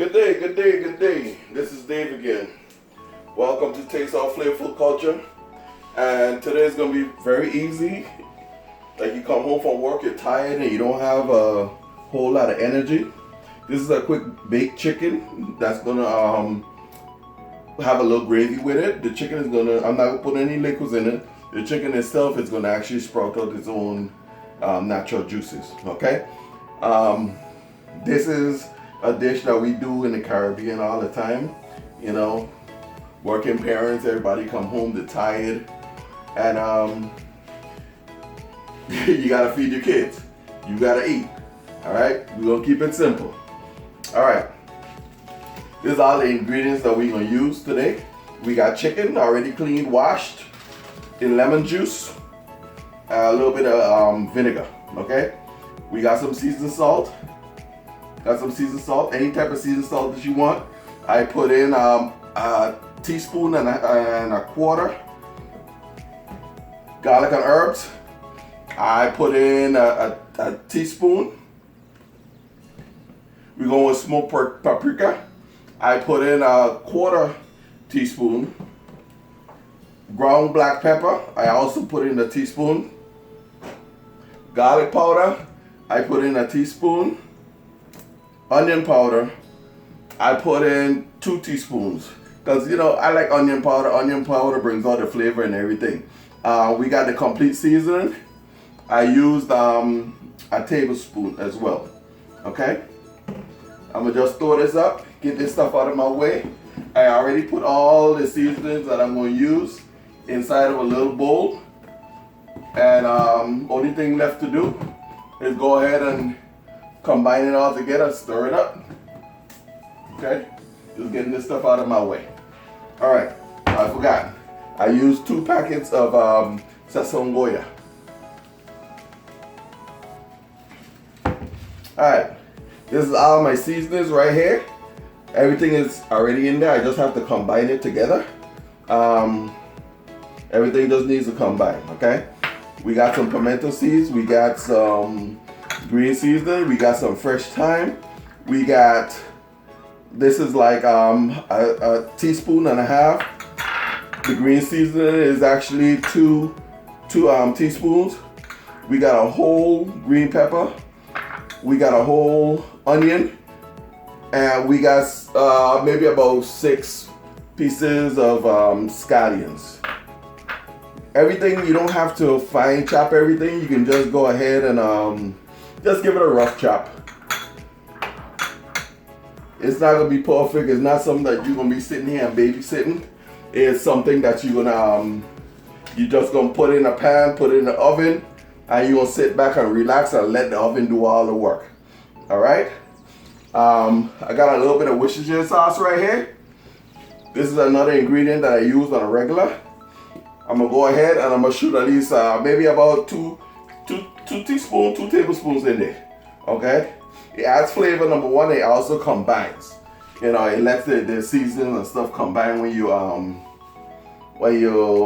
Good day, good day, good day. This is Dave again. Welcome to Taste Our Flavorful Culture. And today is going to be very easy. Like you come home from work, you're tired and you don't have a whole lot of energy. This is a quick baked chicken that's going to have a little gravy with it. The chicken is going to, I'm not going to put any liquids in it. The chicken itself is going to actually sprout out its own natural juices, okay? This is a dish that we do in the Caribbean all the time. You know, working parents, everybody come home, they're tired, and you gotta feed your kids. You gotta eat. All right, we're gonna keep it simple. All right, this is all the ingredients that we're gonna use today. We got chicken already cleaned, washed in lemon juice, a little bit of vinegar. Okay, we got some seasoned salt. Any type of seasoned salt that you want. I put in a teaspoon and a quarter garlic and herbs. I put in a teaspoon. We're going with smoked paprika. I put in a quarter teaspoon. Ground black pepper. I also put in a teaspoon. Garlic powder. I put in a teaspoon. Onion powder, I put in 2 teaspoons because you know I like onion powder. Onion powder brings out the flavor and everything. We got the complete seasoning. I used a tablespoon as well. Okay, I'm gonna just throw this up, get this stuff out of my way. I already put all the seasonings that I'm going to use inside of a little bowl, and only thing left to do is go ahead and combine it all together, stir it up. Okay, just getting this stuff out of my way. All right, I forgot. I used 2 packets of sesame goya. All right, this is all my seasonings right here. Everything is already in there. I just have to combine it together. Everything just needs to combine. Okay, we got some pimento seeds. We got some green seasoning, we got some fresh thyme, we got, this is like a teaspoon and a half. The green seasoning is actually two teaspoons. We got a whole green pepper, we got a whole onion, and we got maybe about 6 pieces of scallions. Everything, you don't have to fine chop everything, you can just go ahead and just give it a rough chop. It's not gonna be perfect. It's not something that you're gonna be sitting here and babysitting. It's something that you're gonna you just gonna put in a pan, put it in the oven, and you're gonna sit back and relax and let the oven do all the work. All right. I got a little bit of Worcestershire sauce right here. This is another ingredient that I use on a regular. I'm gonna go ahead and I'm gonna shoot at least maybe about 2 tablespoons in there. Okay, it adds flavor. Number one, it also combines. You know, it lets the seasoning and stuff combine when you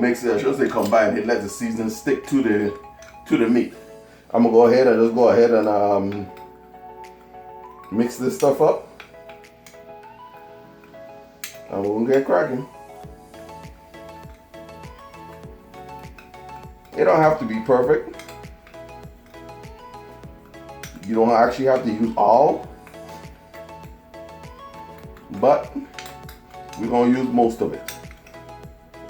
mix it. I should say combine. It lets the seasoning stick to the meat. I'm gonna go ahead and mix this stuff up, and we're gonna get cracking. It don't have to be perfect. You don't actually have to use all, but we're gonna use most of it.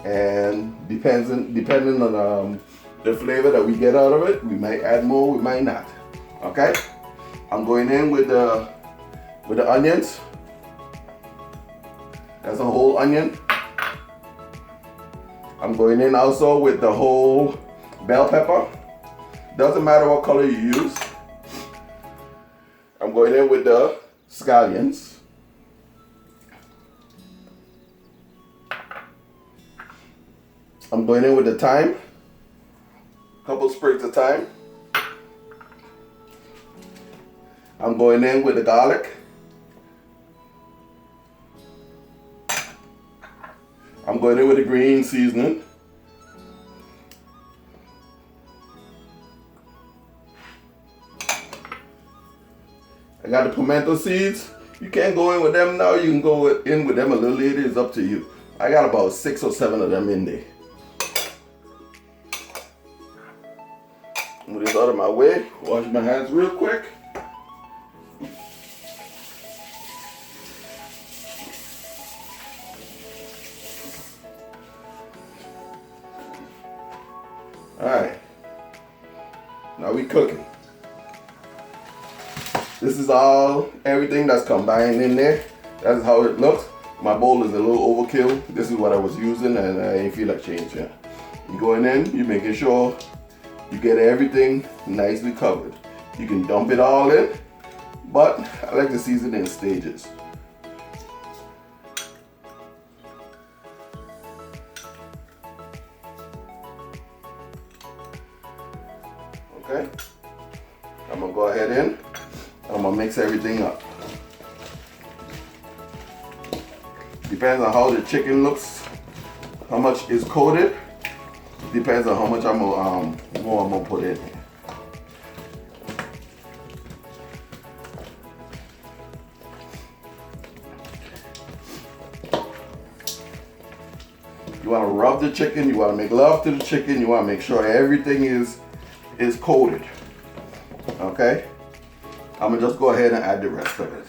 And depending on the flavor that we get out of it, we might add more, we might not. Okay, I'm going in with the onions. That's a whole onion. I'm going in also with the whole bell pepper. Doesn't matter what color you use. I'm going in with the scallions. I'm going in with the thyme. Couple sprigs of thyme. I'm going in with the garlic. I'm going in with the green seasoning. I got the pimento seeds. You can't go in with them now. You can go in with them a little later. It's up to you. I got about 6 or 7 of them in there. Move this out of my way. Wash my hands real quick. Alright. Now we cooking. This is everything that's combined in there. That's how it looks. My bowl is a little overkill. This is what I was using and I didn't feel like changing it. You going in, you making sure you get everything nicely covered. You can dump it all in, but I like to season in stages. Okay, I'm gonna go ahead in. I'm gonna mix everything up. Depends on how the chicken looks, how much is coated. Depends on how much more I'm gonna put in here. You wanna rub the chicken, you wanna make love to the chicken, you wanna make sure everything is coated. Okay? I'm gonna just go ahead and add the rest of it.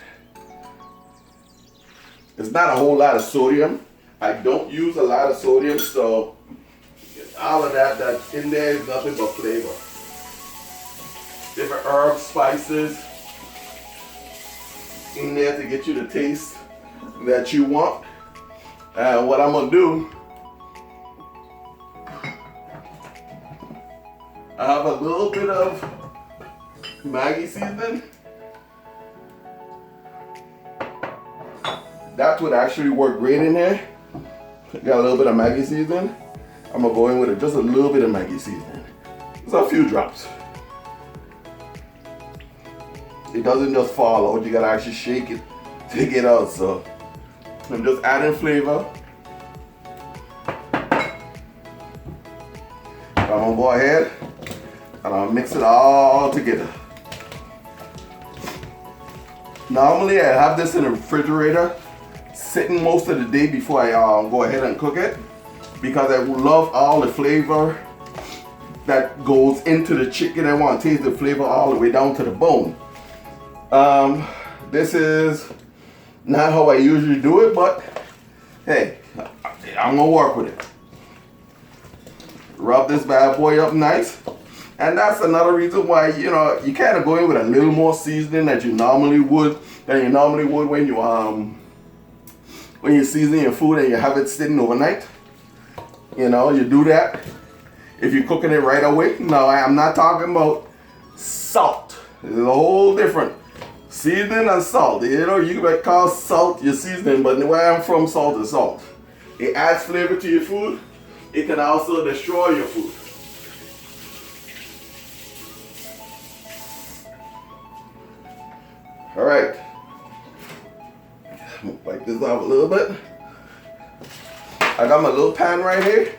It's not a whole lot of sodium. I don't use a lot of sodium, so all of that's in there is nothing but flavor. Different herbs, spices in there to get you the taste that you want. And what I'm gonna do, I have a little bit of Maggi seasoning. That would actually work great in there. Got a little bit of Maggi seasoning. I'm gonna go in with just a little bit of Maggi seasoning. Just a few drops. It doesn't just fall out, you gotta actually shake it to get out. So I'm just adding flavor. I'm gonna go ahead and I'll mix it all together. Normally I have this in the refrigerator sitting most of the day before I go ahead and cook it, because I love all the flavor that goes into the chicken. I want to taste the flavor all the way down to the bone. This is not how I usually do it, but hey, I'm gonna work with it. Rub this bad boy up nice. And that's another reason why, you kind of go in with a little more seasoning than you normally would when you season your food and you have it sitting overnight. You do that if you're cooking it right away. No, I'm not talking about salt. It's a whole different seasoning and salt. You might call salt your seasoning, but where I'm from, salt is salt. It adds flavor to your food. It can also destroy your food. All right, I'm gonna wipe this off a little bit. I got my little pan right here.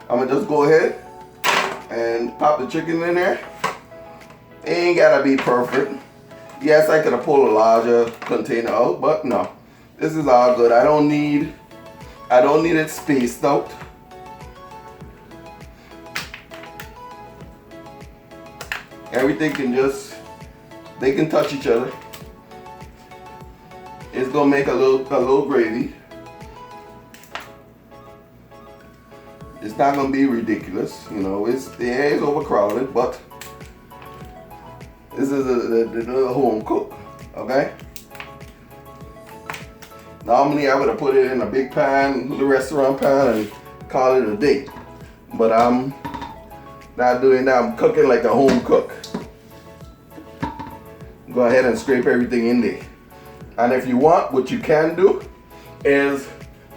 I'm gonna just go ahead and pop the chicken in there. It ain't gotta be perfect. Yes, I could have pulled a larger container out, but no, this is all good. I don't need it spaced out. Everything they can touch each other. It's gonna make a little gravy. It's not gonna be ridiculous, the air is overcrowded, but this is a home cook, okay? Normally I would have put it in a big pan, the restaurant pan, and call it a day. But I'm not doing that. I'm cooking like a home cook. Go ahead and scrape everything in there. And if you want, what you can do is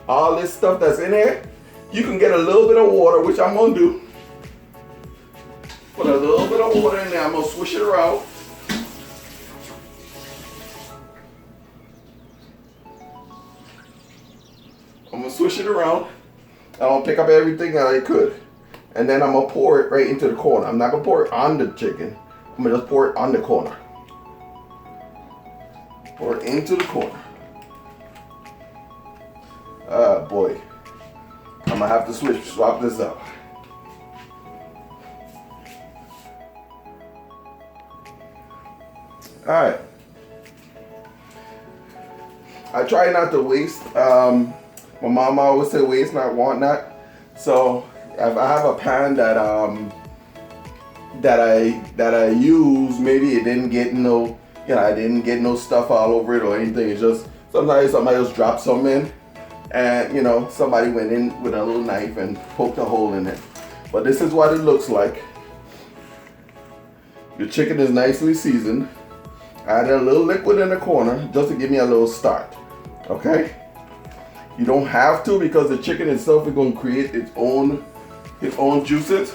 all this stuff that's in there, you can get a little bit of water, which I'm gonna do. Put a little bit of water in there. I'm gonna swish it around. I'm gonna swish it around. I'm gonna pick up everything that I could. And then I'm gonna pour it right into the corner. I'm not gonna pour it on the chicken. I'm gonna just pour it on the corner. or into the corner. Ah, boy. I'm gonna have to swap this up. Alright. I try not to waste. My mama always say waste not, want not. So if I have a pan that I use, maybe it didn't get no, I didn't get no stuff all over it or anything. It's just sometimes somebody else dropped some in, and somebody went in with a little knife and poked a hole in it. But this is what it looks like. Your chicken is nicely seasoned. I added a little liquid in the corner just to give me a little start. Okay? You don't have to, because the chicken itself is going to create its own juices.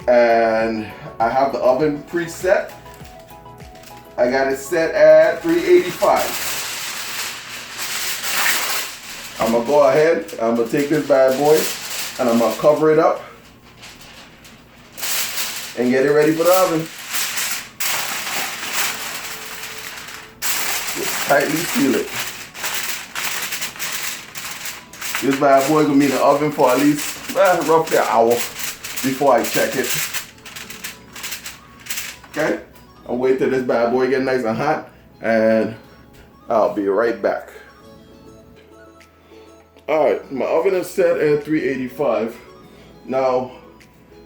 And I have the oven preset. I got it set at 385. I'm gonna go ahead, I'm gonna take this bad boy and I'm gonna cover it up and get it ready for the oven. Just tightly seal it. This bad boy gonna be in the oven for at least roughly an hour before I check it. Okay, I'll wait till this bad boy get nice and hot, and I'll be right back. Alright, my oven is set at 385. Now,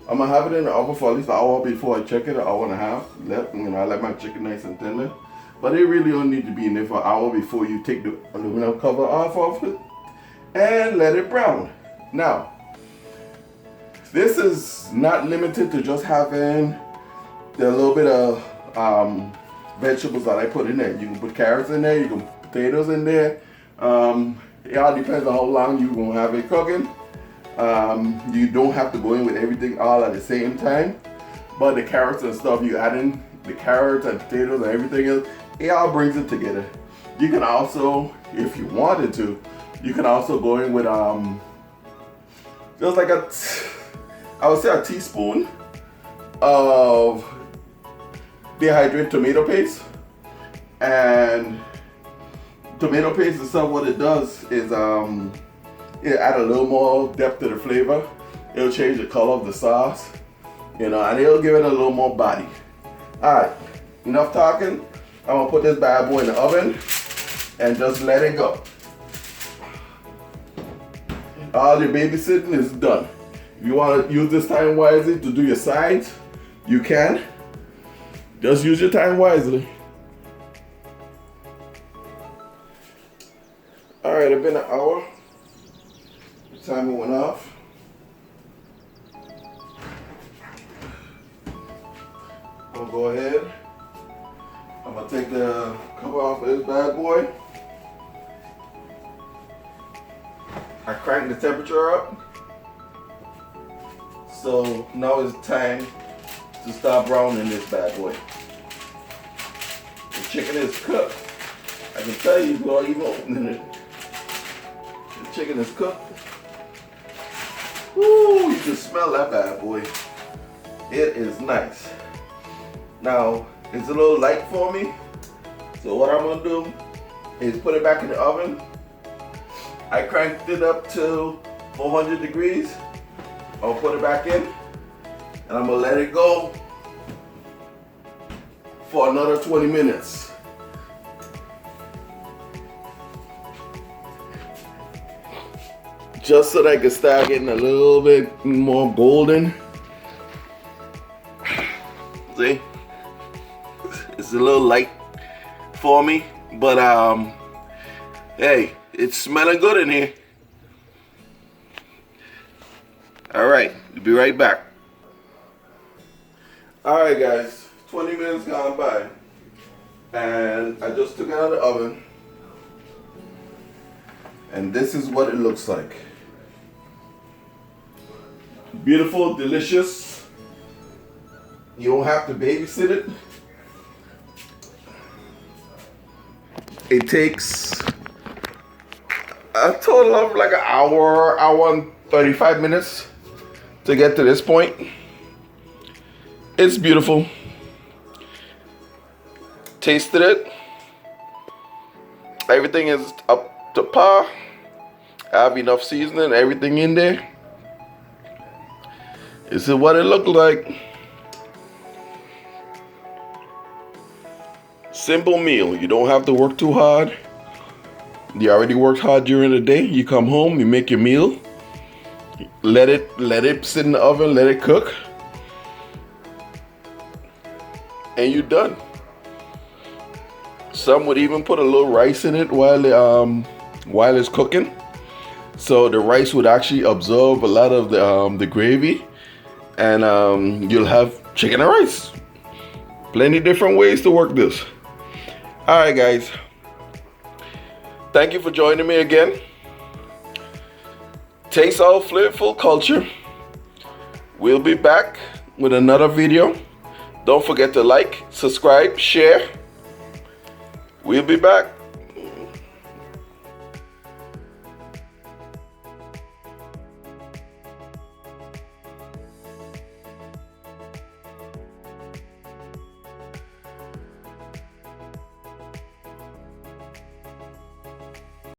I'm gonna have it in the oven for at least an hour before I check it, an hour and a half. I like my chicken nice and tender. But it really don't need to be in there for an hour before you take the aluminum cover off of it and let it brown. Now, this is not limited to just having the little bit of vegetables that I put in there. You can put carrots in there, you can put potatoes in there. It all depends on how long you're going to have it cooking. You don't have to go in with everything all at the same time. But the carrots and stuff, you add in the carrots and potatoes and everything else, it all brings it together. You can also, if you wanted to, you can also go in with just like I would say a teaspoon of dehydrated tomato paste. And tomato paste itself, what it does is it add a little more depth to the flavor. It'll change the color of the sauce, and it'll give it a little more body. Alright, enough talking. I'm gonna put this bad boy in the oven and just let it go. All your babysitting is done. If you want to use this time wisely to do your sides, you can. Just use your time wisely. Alright, it's been an hour. The timer went off. I'm gonna go ahead. I'm gonna take the cover off of this bad boy. I cranked the temperature up. So now it's time to start browning this bad boy. The chicken is cooked. I can tell you without even opening it. The chicken is cooked. Woo, you can smell that bad boy. It is nice. Now, it's a little light for me. So what I'm gonna do is put it back in the oven. I cranked it up to 400 degrees. I'll put it back in and I'm gonna let it go for another 20 minutes. Just so that I can start getting a little bit more golden. See? It's a little light for me, but hey, it's smelling good in here. Alright, we'll be right back. Alright guys, 20 minutes gone by. And I just took it out of the oven. And this is what it looks like. Beautiful, delicious. You don't have to babysit it. It takes a total of like an hour and 35 minutes to get to this point. It's beautiful. Tasted it. Everything is up to par. I have enough seasoning, everything in there. This is what it looked like. Simple meal. You don't have to work too hard. You already worked hard during the day. You come home, you make your meal. Let it sit in the oven, let it cook. And you're done. Some would even put a little rice in it while it's cooking. So the rice would actually absorb a lot of the gravy, and you'll have chicken and rice. Plenty different ways to work this. All right, guys. Thank you for joining me again. Taste our flavorful culture. We'll be back with another video. Don't forget to like, subscribe, share. We'll be back.